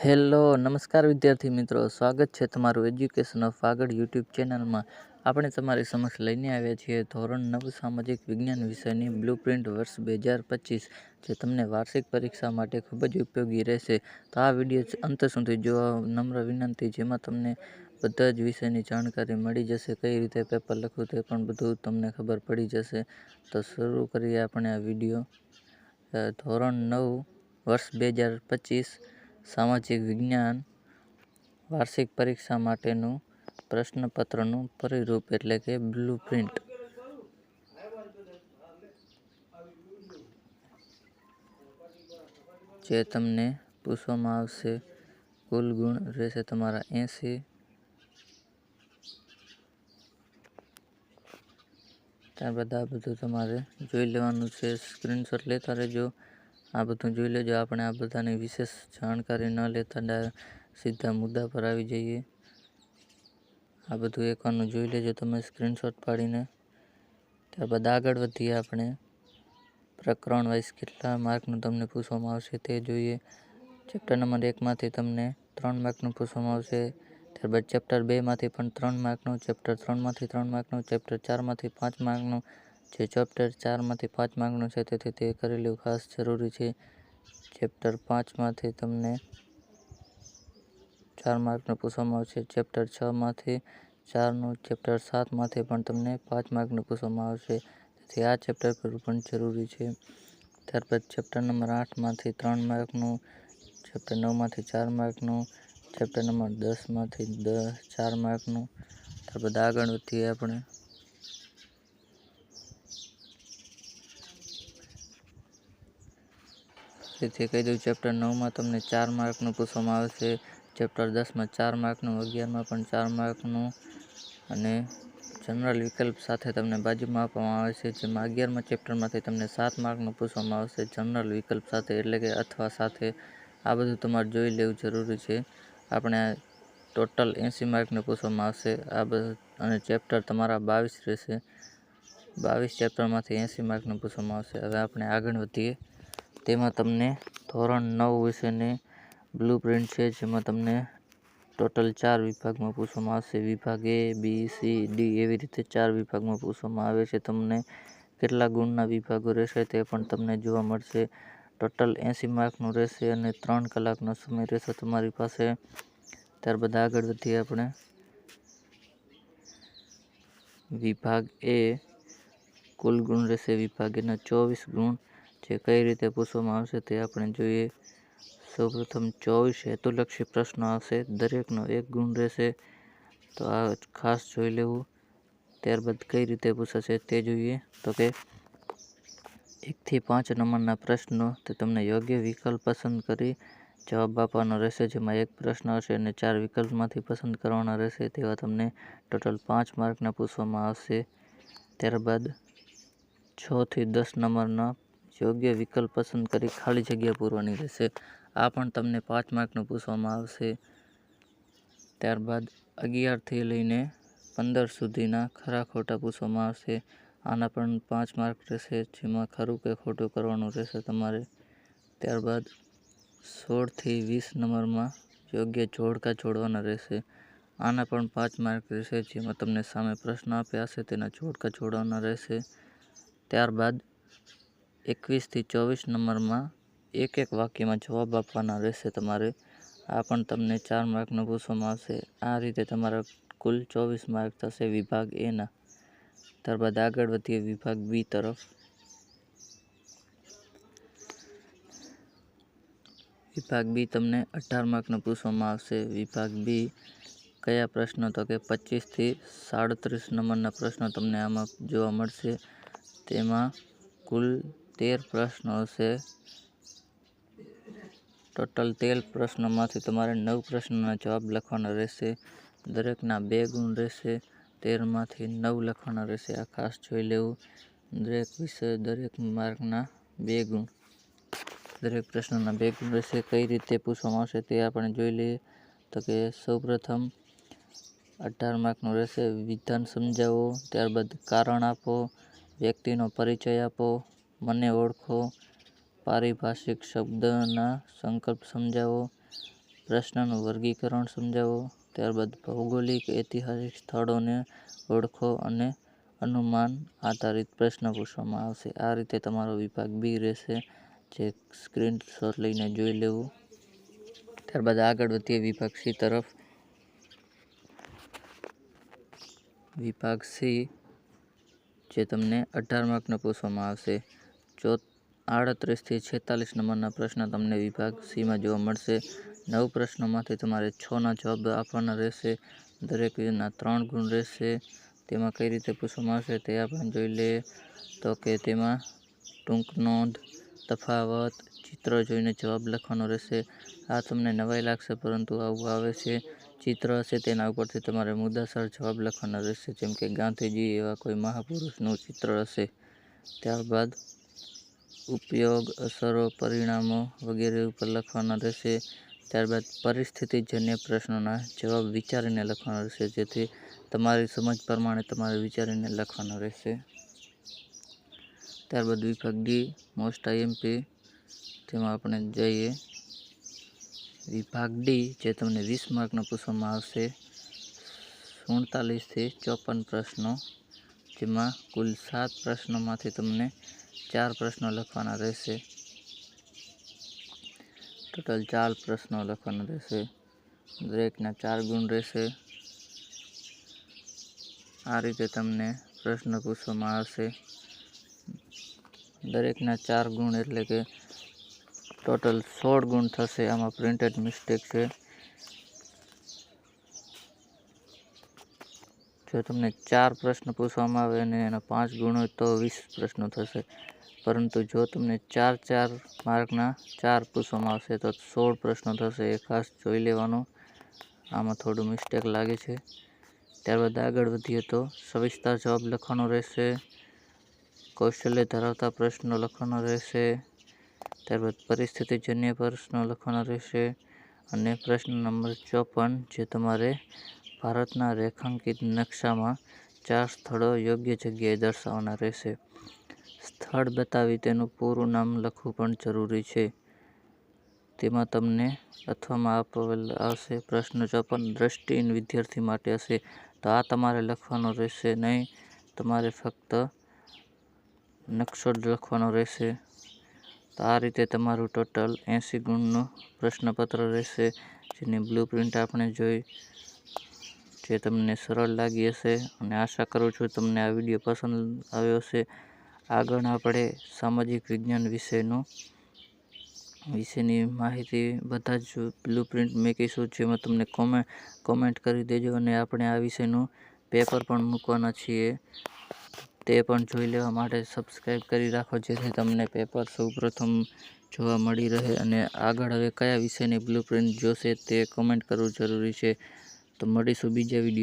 Hello નમસ્કાર વિદ્યાર્થી મિત્રો, સ્વાગત છે તમારું એજ્યુકેશન ઓફ આગળ યુટ્યુબ ચેનલમાં. આપણે તમારી સમક્ષ લઈને આવ્યા છીએ ધોરણ 9 સામાજિક વિજ્ઞાન વિષયની બ્લુપ્રિન્ટ વર્ષ 2025, જે તમને વાર્ષિક પરીક્ષા માટે ખૂબ જ ઉપયોગી રહેશે. તો આ વિડીયો અંત સુધી જોવા નમ્ર વિનંતી, જેમાં તમને બધા જ વિષયની જાણકારી મળી જશે. કઈ રીતે પેપર લખવું તે પણ બધું તમને ખબર પડી જશે. તો શરૂ કરીએ આપણે આ વિડીયો. ધોરણ 9 વર્ષ 2025 સામાજિક વિજ્ઞાન વાર્ષિક પરીક્ષા માટેનું પ્રશ્નપત્રનું પરિરૂપ એટલે કે બ્લુપ્રિન્ટ. જે તમને પૂછવામાં આવશે. કુલ ગુણ રહેશે તમારા 80. ત્યારબાદ આ બધું તમારે જોઈ લેવાનું છે. સ્ક્રીનશોટ લેતા રહેજો. આ બધું જોઈ લેજો. આપણે આ બધાની વિશેષ જાણકારી ન લેતા સીધા મુદ્દા પર આવી જઈએ. આ બધું એકવાનું જોઈ લેજો તમે સ્ક્રીનશોટ પાડીને. ત્યારબાદ આગળ વધીએ આપણે. પ્રકરણ વાઇઝ કેટલા માર્કનું તમને પૂછવામાં આવશે તે જોઈએ. ચેપ્ટર નંબર 1માંથી તમને 3 માર્કનું પૂછવામાં આવશે. ત્યારબાદ ચેપ્ટર 2માંથી પણ 3 માર્કનું, ચેપ્ટર 3માંથી 3 માર્કનું, ચેપ્ટર 4માંથી 5 માર્કનું. જે ચેપ્ટર 4માંથી 5 માર્કનું છે તેથી તે કરી લેવું ખાસ જરૂરી છે. ચેપ્ટર 5માંથી તમને 4 માર્કનું પૂછવામાં આવશે. ચેપ્ટર 6માંથી 4નું, ચેપ્ટર 7માંથી પણ તમને 5 માર્કનું પૂછવામાં આવશે. તેથી આ ચેપ્ટર કરવું પણ જરૂરી છે. ત્યારબાદ ચેપ્ટર નંબર 8માંથી 3 માર્કનું, ચેપ્ટર 9માંથી 4 માર્કનું, ચેપ્ટર નંબર 10માંથી 4 માર્કનું. ત્યારબાદ આગળ વધીએ આપણે. તેથી કહી દઉં, ચેપ્ટર 9માં તમને 4 માર્કનું પૂછવામાં આવશે. ચેપ્ટર 10માં 4 માર્કનું, 11માં પણ 4 માર્કનું અને જનરલ વિકલ્પ સાથે તમને બાજુમાં આપવામાં આવે છે. જેમાં 11મા ચેપ્ટરમાંથી તમને 7 માર્કનું પૂછવામાં આવશે જનરલ વિકલ્પ સાથે, એટલે કે અથવા સાથે. આ બધું તમારે જોઈ લેવું જરૂરી છે. આપણે ટોટલ 80 માર્કનું પૂછવામાં આવશે આ બધું, અને ચેપ્ટર તમારા 22 રહેશે. 22 ચેપ્ટરમાંથી 80 માર્કનું પૂછવામાં આવશે. હવે આપણે આગળ વધીએ. તેમાં તમને ધોરણ 9 વિશેની બ્લુપ્રિન્ટ છે, જેમાં તમને ટોટલ 4 વિભાગમાં પૂછવામાં આવશે. વિભાગ A, B, C, D એવી રીતે 4 વિભાગમાં પૂછવામાં આવે છે. તમને કેટલા ગુણના વિભાગો રહેશે તે પણ તમને જોવા મળશે. ટોટલ 80 માર્કનું રહેશે અને 3 કલાકનો સમય રહેશે તમારી પાસે. ત્યારબાદ આગળ વધીએ આપણે. વિભાગ A કુલ ગુણ રહેશે વિભાગ એના 24 ગુણ. જે કઈ રીતે પૂછવામાં આવશે તે આપણે જોઈએ. સૌપ્રથમ 24 હેતુલક્ષી પ્રશ્નો આવશે. દરેકનો 1 ગુણ રહેશે, તો આ ખાસ જોઈ લેવું. ત્યારબાદ કઈ રીતે પૂછાશે તે જોઈએ. તો કે 1 થી 5 નંબરના પ્રશ્નો, તે તમને યોગ્ય વિકલ્પ પસંદ કરી જવાબ આપવાનો રહેશે. જેમાં 1 પ્રશ્ન હશે અને 4 વિકલ્પમાંથી પસંદ કરવાના રહેશે. તેવા તમને ટોટલ 5 માર્કના પૂછવામાં આવશે. ત્યારબાદ 6 થી 10 નંબરના યોગ્ય વિકલ્પ પસંદ કરી ખાલી જગ્યા પૂરવાની રહેશે. આ પણ તમને 5 માર્કનું પૂછવામાં આવશે. ત્યારબાદ 11 થી લઈને 15 સુધીના ખરા ખોટા પૂછવામાં આવશે. આના પણ 5 માર્ક રહેશે, જેમાં ખરું કે ખોટું કરવાનું રહેશે તમારે. ત્યારબાદ 16 થી 20 નંબરમાં યોગ્ય જોડકા જોડવાના રહેશે. આના પણ 5 માર્ક રહેશે, જેમાં તમને સામે પ્રશ્ન આપ્યા હશે તેના જોડકા જોડવાના રહેશે. ત્યારબાદ 21 થી 24 નંબરમાં એક વાક્યમાં જવાબ આપવાના રહેશે તમારે. આ પણ તમને 4 માર્કનું પૂછવામાં આવશે. આ રીતે તમારા કુલ 24 માર્ક થશે વિભાગ A ના. ત્યારબાદ આગળ વધીએ વિભાગ B તરફ. વિભાગ B તમને 18 માર્કનું પૂછવામાં આવશે. વિભાગ B કયા પ્રશ્નો? તો કે 25 થી 37 નંબરના પ્રશ્નો તમને આમાં જોવા મળશે. તેમાં કુલ 13 પ્રશ્નો હશે. ટોટલ 13 પ્રશ્નોમાંથી તમારે 9 પ્રશ્નોના જવાબ લખવાના રહેશે. દરેકના 2 ગુણ રહેશે. 13માંથી 9 લખવાના રહેશે. આ ખાસ જોઈ લેવું. દરેક વિષય, દરેક માર્કના 2 ગુણ, દરેક પ્રશ્નના 2 ગુણ રહેશે. કઈ રીતે પૂછવામાં આવશે તે આપણે જોઈ લઈએ. તો કે સૌપ્રથમ 18 માર્કનું રહેશે. વિધાન સમજાવો, ત્યારબાદ કારણ આપો, વ્યક્તિનો પરિચય આપો, મને ઓળખો, પારિભાષિક શબ્દના સંકલ્પ સમજાવો, પ્રશ્નનું વર્ગીકરણ સમજાવો. ત્યારબાદ ભૌગોલિક ઐતિહાસિક સ્થળોને ઓળખો અને અનુમાન આધારિત પ્રશ્ન પૂછવામાં આવશે. આ રીતે તમારો વિભાગ બી રહેશે, જે સ્ક્રીનશોટ લઈને જોઈ લેવું. ત્યારબાદ આગળ વધીએ વિભાગ સી તરફ. વિભાગ સી, જે તમને 18 માર્કનો પૂછવામાં આવશે. 38 થી 46 નંબરના પ્રશ્ન તમને વિભાગ સીમાં જોવા મળશે. 9 પ્રશ્નોમાંથી તમારે 6ના જવાબ આપવાના રહેશે. દરેકના 3 ગુણ રહેશે. તેમાં કઈ રીતે પૂછવામાં આવશે તે આપણે જોઈ લઈએ. તો કે તેમાં ટૂંક નોંધ, તફાવત, ચિત્ર જોઈને જવાબ લખવાનો રહેશે. આ તમને નવાઈ લાગશે, પરંતુ આવું આવે છે. ચિત્ર હશે તેના ઉપરથી તમારે મુદ્દાસર જવાબ લખવાનો રહેશે, જેમ કે ગાંધીજી એવા કોઈ મહાપુરુષનું ચિત્ર હશે. ત્યારબાદ ઉપયોગ, અસરો, પરિણામો વગેરે ઉપર લખવાના રહેશે. ત્યારબાદ પરિસ્થિતિજન્ય પ્રશ્નોના જવાબ વિચારીને લખવાના રહેશે, જેથી તમારી સમજ પ્રમાણે તમારે વિચારીને લખવાનો રહેશે. ત્યારબાદ વિભાગ ડી, મોસ્ટ આઈએમપી, તેમાં આપણે જઈએ. વિભાગ ડી, જે તમને 20 માર્કનો પૂછવામાં આવશે. 47 થી 54 પ્રશ્નો, જેમાં કુલ 7 પ્રશ્નોમાંથી તમને 4 પ્રશ્નો લખવાના રહેશે. ટોટલ 4 પ્રશ્નો લખવાના રહેશે. દરેકના 4 ગુણ રહેશે. આ રીતે તમને પ્રશ્ન પૂછવામાં આવશે. દરેકના 4 ગુણ એટલે કે ટોટલ 16 ગુણ થશે. આમાં પ્રિન્ટેડ મિસ્ટેક છે. જો તમને 4 પ્રશ્ન પૂછવામાં આવે અને એના 5 ગુણ હોય તો 20 પ્રશ્નો થશે. પરંતુ જો તમને 4 માર્કના 4 પૂછવામાં આવશે તો 16 પ્રશ્નો થશે. એ ખાસ જોઈ લેવાનું. આમાં થોડું મિસ્ટેક લાગે છે. ત્યારબાદ આગળ વધીએ તો સવિસ્તાર જવાબ લખવાનો રહેશે. કૌશલ્ય ધરાવતા પ્રશ્નો લખવાનો રહેશે. ત્યારબાદ પરિસ્થિતિજન્ય પ્રશ્નો લખવાના રહેશે. અને પ્રશ્ન નંબર 54, જે તમારે ભારતના રેખાંકિત નકશામાં 4 સ્થળો યોગ્ય જગ્યાએ દર્શાવવાના રહેશે. સ્થળ બતાવી તેનું પૂરું નામ લખવું પણ જરૂરી છે. તેમાં તમને લખવામાં આપેલ આવશે. પ્રશ્ન 54 દ્રષ્ટિહીન વિદ્યાર્થી માટે હશે, તો આ તમારે લખવાનો રહેશે નહીં. તમારે ફક્ત નકશો જ લખવાનો રહેશે. તો આ રીતે તમારું ટોટલ 80 ગુણનું પ્રશ્નપત્ર રહેશે, જેની બ્લુપ્રિન્ટ આપણે જોઈ, જે તમને સરળ લાગી હશે. અને આશા કરું છું તમને આ વિડીયો પસંદ આવ્યો હશે. આગળ આપણે સામાજિક વિજ્ઞાન વિશેની માહિતી બધા જ બ્લુપ્રિન્ટ મૂકીશું, જેમાં તમને કોમેન્ટ કરી દેજો. અને આપણે આ વિષયનું પેપર પણ મૂકવાના છીએ, તે પણ જોઈ લેવા માટે સબસ્ક્રાઈબ કરી રાખો, જેથી તમને પેપર સૌપ્રથમ જોવા મળી રહે. અને આગળ હવે કયા વિષયની બ્લુપ્રિન્ટ જોશે તે કોમેન્ટ કરવું જરૂરી છે. તો મળીશું બીજા વિડીયો.